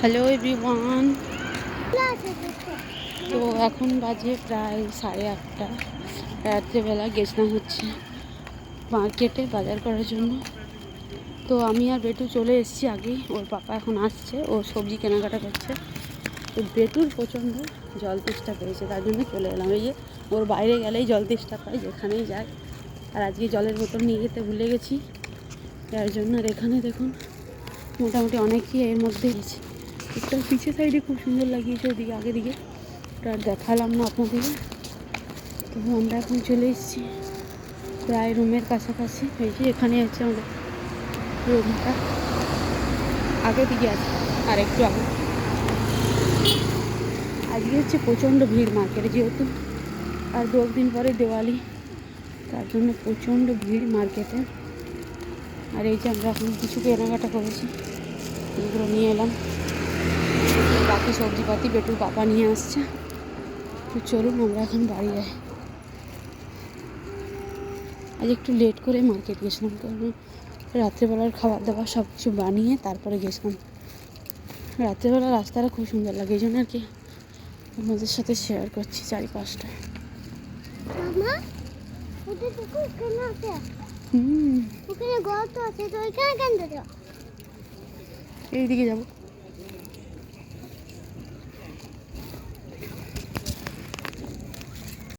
Hello everyone. তো এখন বাজে প্রায় 8:30। রাত্রেবেলা গেছিলাম হচ্ছে মার্কেটে বাজার করার জন্য। তো আমি আর বেটু চলে এসেছি আগেই, ওর পাপা এখন আসছে, ও সবজি কেনাকাটা করছে। তো বেটুর প্রচণ্ড জল তেষ্টা পেয়েছে, তার জন্য চলে এলাম। এই যে ওর বাইরে গেলেই জল তেষ্টা পায়, যেখানেই যায়। আর আজকে জলের বোতল নিয়ে যেতে ভুলে গেছি, যার জন্য আর এখানে দেখুন মোটামুটি অনেকেই এর মধ্যে গেছে। একটা পিছের সাইডে খুব সুন্দর লাগিয়েছে, ওদিকে আগে দিকে ওটা দেখালাম না আপনাদেরকে। তো আমরা এখন চলে এসেছি প্রায় রুমের কাছাকাছি। এই যে এখানে আছে আমাদের রুমটা, আগে দিকে আছে আর একটু আগে। আজকে হচ্ছে প্রচণ্ড ভিড় মার্কেটে, যেহেতু আর 2 দিন পরে দিওয়ালি, তার জন্য প্রচণ্ড ভিড় মার্কেটে। আর এই যে আমরা এখন কিছু কেনাকাটা করেছি, এগুলো নিয়ে এলাম। বাকি সবজিপাতি বেটুর বাবা নিয়ে আসছে। তো চলুন আমরা এখন বাড়ি যাই। আজ একটু লেট করে মার্কেট গেছিলাম, কারণ রাত্রেবেলার খাবার দাবার সব কিছু বানিয়ে তারপরে গেছিলাম। রাত্রেবেলা রাস্তাটা খুব সুন্দর লাগে, এই জন্য আর কি আমাদের সাথে শেয়ার করছি চারিপাশটা। এইদিকে যাবো।